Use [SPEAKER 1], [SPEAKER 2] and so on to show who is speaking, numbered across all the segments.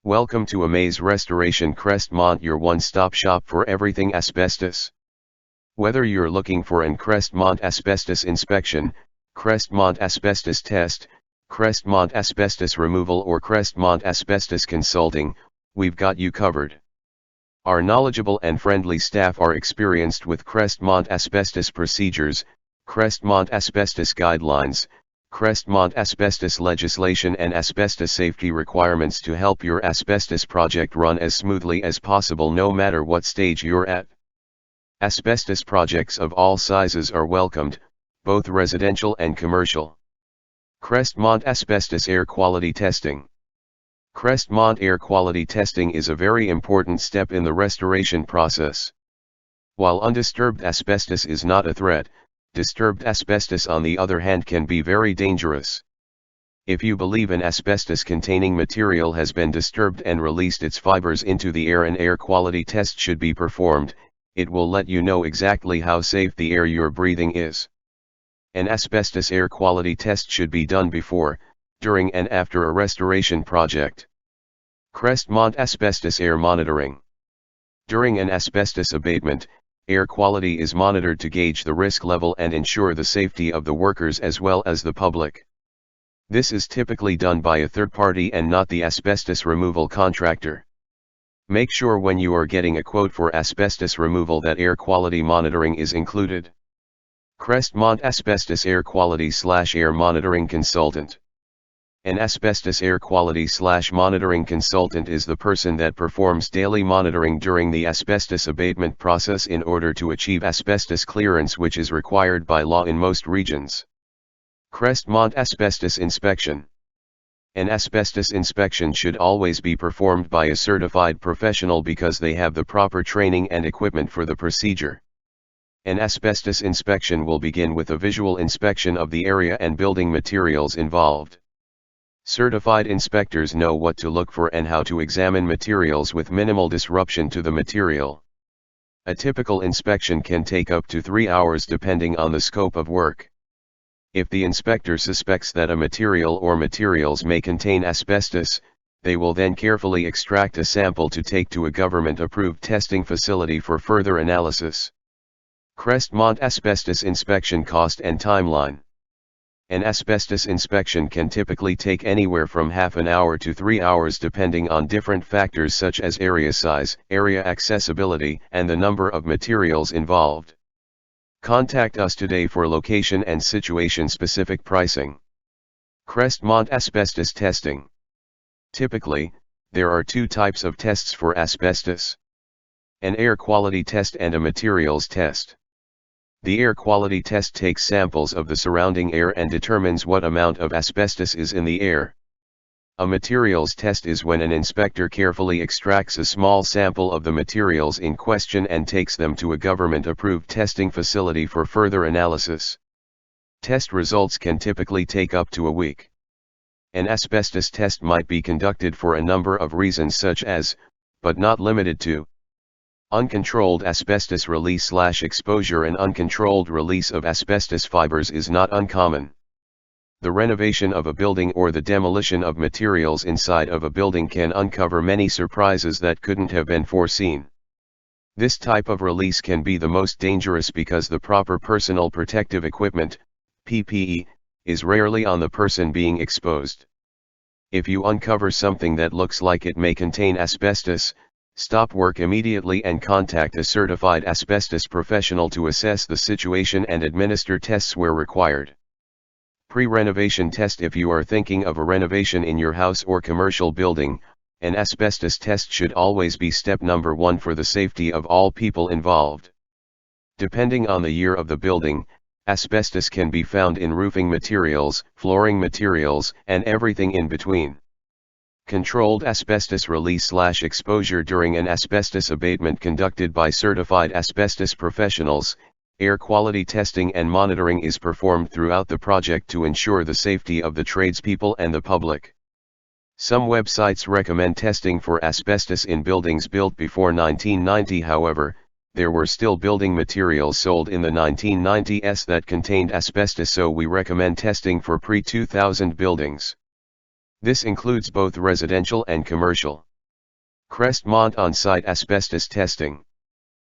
[SPEAKER 1] Welcome to Amaze Restoration Crestmont, your one-stop shop for everything asbestos. Whether you're looking for an Crestmont asbestos inspection, Crestmont asbestos test, Crestmont asbestos removal or Crestmont asbestos consulting, we've got you covered. Our knowledgeable and friendly staff are experienced with Crestmont asbestos procedures, Crestmont asbestos guidelines, Crestmont asbestos legislation and asbestos safety requirements to help your asbestos project run as smoothly as possible no matter what stage you're at. Asbestos projects of all sizes are welcomed, both residential and commercial. Crestmont Asbestos Air Quality Testing. Crestmont air quality testing is a very important step in the restoration process. While undisturbed asbestos is not a threat, disturbed asbestos on the other hand can be very dangerous. If you believe an asbestos-containing material has been disturbed and released its fibers into the air, an air quality test should be performed. It will let you know exactly how safe the air you're breathing is. An asbestos air quality test should be done before, during and after a restoration project. Crestmont Asbestos Air Monitoring. During an asbestos abatement, air quality is monitored to gauge the risk level and ensure the safety of the workers as well as the public. This is typically done by a third party and not the asbestos removal contractor. Make sure when you are getting a quote for asbestos removal that air quality monitoring is included. Crestmont Asbestos Air Quality/Air Monitoring Consultant. An asbestos air quality/monitoring consultant is the person that performs daily monitoring during the asbestos abatement process in order to achieve asbestos clearance, which is required by law in most regions. Crestmont Asbestos Inspection. An asbestos inspection should always be performed by a certified professional because they have the proper training and equipment for the procedure. An asbestos inspection will begin with a visual inspection of the area and building materials involved. Certified inspectors know what to look for and how to examine materials with minimal disruption to the material. A typical inspection can take up to 3 hours depending on the scope of work. If the inspector suspects that a material or materials may contain asbestos, they will then carefully extract a sample to take to a government-approved testing facility for further analysis. Crestmont Asbestos Inspection Cost and Timeline. An asbestos inspection can typically take anywhere from half an hour to 3 hours depending on different factors such as area size, area accessibility, and the number of materials involved. Contact us today for location and situation-specific pricing. Crestmont Asbestos Testing. Typically, there are two types of tests for asbestos: an air quality test and a materials test. The air quality test takes samples of the surrounding air and determines what amount of asbestos is in the air. A materials test is when an inspector carefully extracts a small sample of the materials in question and takes them to a government-approved testing facility for further analysis. Test results can typically take up to a week. An asbestos test might be conducted for a number of reasons such as, but not limited to, uncontrolled asbestos release/exposure. An uncontrolled release of asbestos fibers is not uncommon. The renovation of a building or the demolition of materials inside of a building can uncover many surprises that couldn't have been foreseen. This type of release can be the most dangerous because the proper personal protective equipment, PPE, is rarely on the person being exposed. If you uncover something that looks like it may contain asbestos, stop work immediately and contact a certified asbestos professional to assess the situation and administer tests where required. Pre-renovation test. If you are thinking of a renovation in your house or commercial building, an asbestos test should always be step number 1 for the safety of all people involved. Depending on the year of the building, asbestos can be found in roofing materials, flooring materials, and everything in between. Controlled asbestos release/exposure. During an asbestos abatement conducted by certified asbestos professionals, air quality testing and monitoring is performed throughout the project to ensure the safety of the tradespeople and the public. Some websites recommend testing for asbestos in buildings built before 1990. However, there were still building materials sold in the 1990s that contained asbestos, so we recommend testing for pre-2000 buildings. This includes both residential and commercial. Crestmont on-site asbestos testing.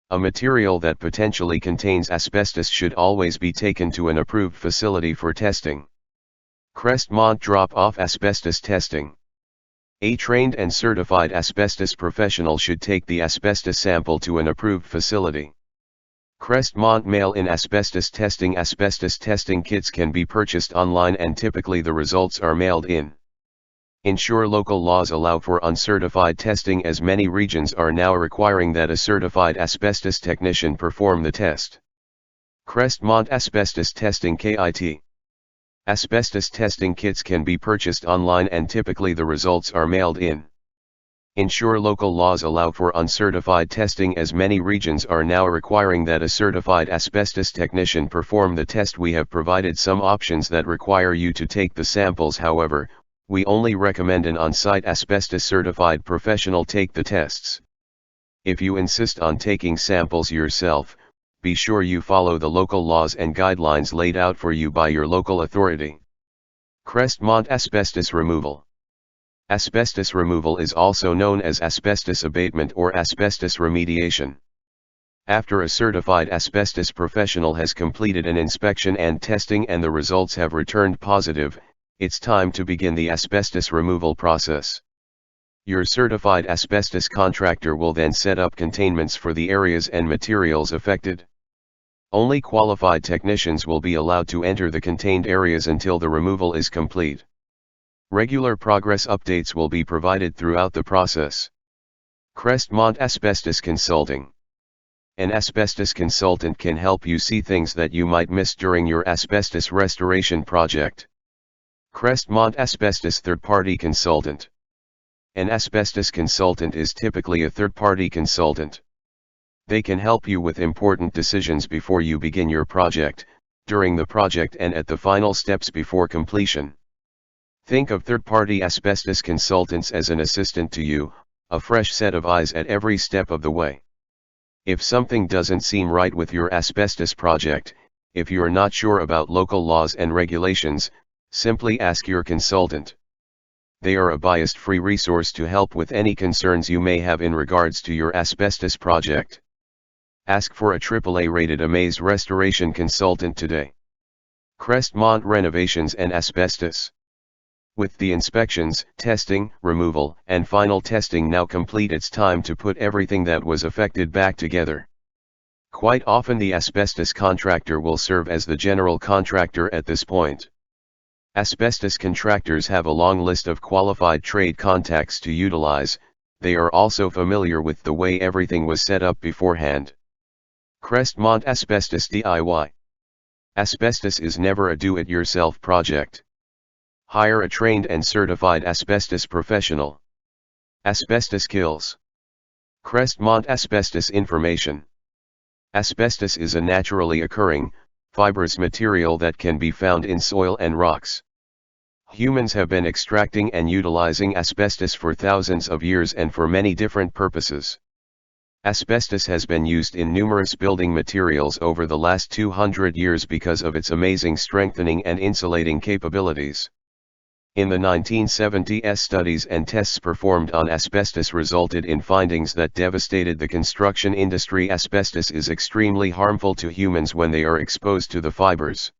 [SPEAKER 1] A material that potentially contains asbestos should always be taken to an approved facility for testing. Crestmont drop-off asbestos testing. A trained and certified asbestos professional should take the asbestos sample to an approved facility. Crestmont mail-in asbestos testing. Asbestos testing kits can be purchased online and typically the results are mailed in. Ensure local laws allow for uncertified testing, as many regions are now requiring that a certified asbestos technician perform the test. Crestmont Asbestos Testing KIT. Asbestos testing kits can be purchased online and typically the results are mailed in. Ensure local laws allow for uncertified testing, as many regions are now requiring that a certified asbestos technician perform the test. We have provided some options that require you to take the samples, however, we only recommend an on-site asbestos certified professional take the tests. If you insist on taking samples yourself, be sure you follow the local laws and guidelines laid out for you by your local authority. Crestmont Asbestos Removal. Asbestos removal is also known as asbestos abatement or asbestos remediation. After a certified asbestos professional has completed an inspection and testing and the results have returned positive, it's time to begin the asbestos removal process. Your certified asbestos contractor will then set up containments for the areas and materials affected. Only qualified technicians will be allowed to enter the contained areas until the removal is complete. Regular progress updates will be provided throughout the process. Crestmont Asbestos Consulting. An asbestos consultant can help you see things that you might miss during your asbestos restoration project. Crestmont Asbestos Third-Party Consultant. An asbestos consultant is typically a third-party consultant. They can help you with important decisions before you begin your project, during the project and at the final steps before completion. Think of third-party asbestos consultants as an assistant to you, a fresh set of eyes at every step of the way. If something doesn't seem right with your asbestos project, if you're not sure about local laws and regulations, simply ask your consultant. They are a bias-free resource to help with any concerns you may have in regards to your asbestos project. Ask for a AAA-rated Amaze restoration consultant today. Crestmont Renovations and Asbestos. With the inspections, testing, removal, and final testing now complete, it's time to put everything that was affected back together. Quite often the asbestos contractor will serve as the general contractor at this point. Asbestos contractors have a long list of qualified trade contacts to utilize. They are also familiar with the way everything was set up beforehand. Crestmont Asbestos DIY. Asbestos is never a do-it-yourself project. Hire a trained and certified asbestos professional. Asbestos kills. Crestmont Asbestos Information. Asbestos is a naturally occurring, fibrous material that can be found in soil and rocks. Humans have been extracting and utilizing asbestos for thousands of years and for many different purposes. Asbestos has been used in numerous building materials over the last 200 years because of its amazing strengthening and insulating capabilities. In the 1970s, studies and tests performed on asbestos resulted in findings that devastated the construction industry. Asbestos is extremely harmful to humans when they are exposed to the fibers.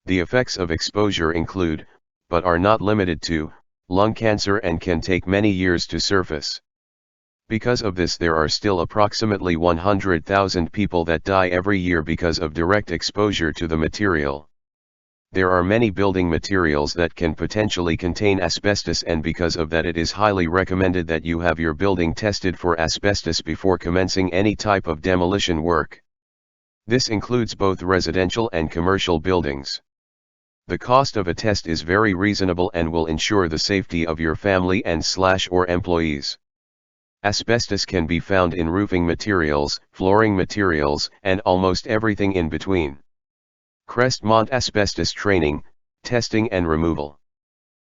[SPEAKER 1] The effects of exposure include, but are not limited to, lung cancer and can take many years to surface. Because of this, there are still approximately 100,000 people that die every year because of direct exposure to the material. There are many building materials that can potentially contain asbestos, and because of that it is highly recommended that you have your building tested for asbestos before commencing any type of demolition work. This includes both residential and commercial buildings. The cost of a test is very reasonable and will ensure the safety of your family and/or employees. Asbestos can be found in roofing materials, flooring materials, and almost everything in between. Crestmont Asbestos Training, Testing and Removal.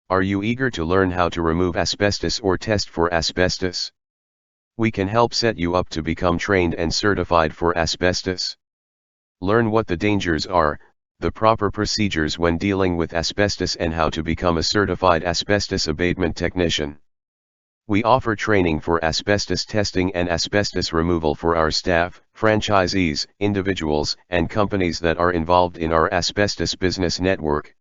[SPEAKER 1] Are you eager to learn how to remove asbestos or test for asbestos? We can help set you up to become trained and certified for asbestos. Learn what the dangers are, the proper procedures when dealing with asbestos, and how to become a certified asbestos abatement technician. We offer training for asbestos testing and asbestos removal for our staff, franchisees, individuals, and companies that are involved in our asbestos business network.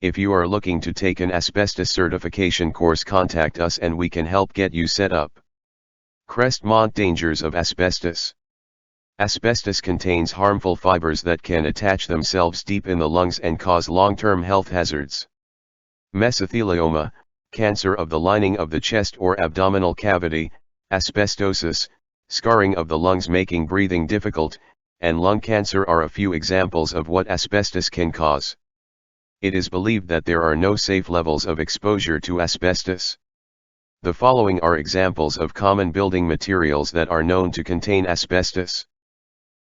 [SPEAKER 1] If you are looking to take an asbestos certification course, contact us and we can help get you set up. Crestmont dangers of asbestos. Asbestos contains harmful fibers that can attach themselves deep in the lungs and cause long-term health hazards. Mesothelioma, cancer of the lining of the chest or abdominal cavity, asbestosis, scarring of the lungs making breathing difficult, and lung cancer are a few examples of what asbestos can cause. It is believed that there are no safe levels of exposure to asbestos. The following are examples of common building materials that are known to contain asbestos.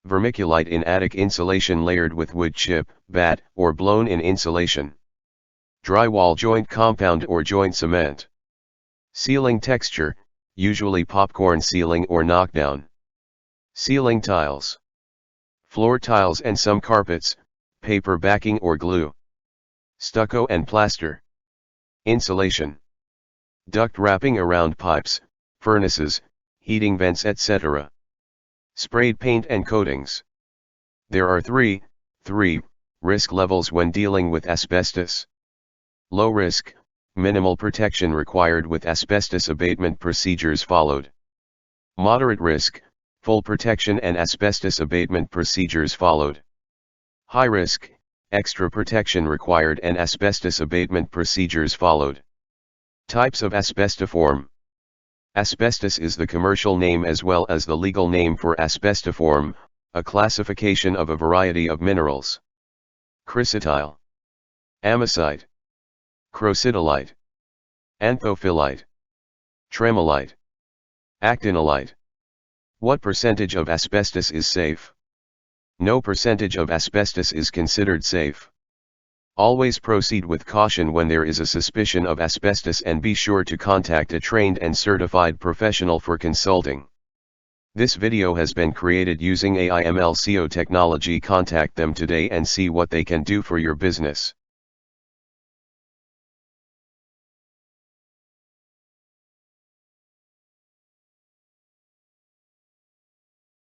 [SPEAKER 1] Vermiculite in attic insulation layered with wood chip, batt, or blown-in insulation. Drywall joint compound or joint cement. Ceiling texture, usually popcorn ceiling or knockdown. Ceiling tiles. Floor tiles and some carpets, paper backing or glue. Stucco and plaster. Insulation. Duct wrapping around pipes, furnaces, heating vents, etc. Sprayed paint and coatings. There are three risk levels when dealing with asbestos. Low risk, minimal protection required with asbestos abatement procedures followed. Moderate risk, full protection and asbestos abatement procedures followed. High risk, extra protection required and asbestos abatement procedures followed. Types of asbestiform. Asbestos is the commercial name as well as the legal name for asbestiform, a classification of a variety of minerals. Chrysotile. Amazite. Crocidolite. Anthophyllite. Tremolite. Actinolite. What percentage of asbestos is safe? No percentage of asbestos is considered safe. Always proceed with caution when there is a suspicion of asbestos and be sure to contact a trained and certified professional for consulting. This video has been created using AIMLCO technology. Contact them today and see what they can do for your business.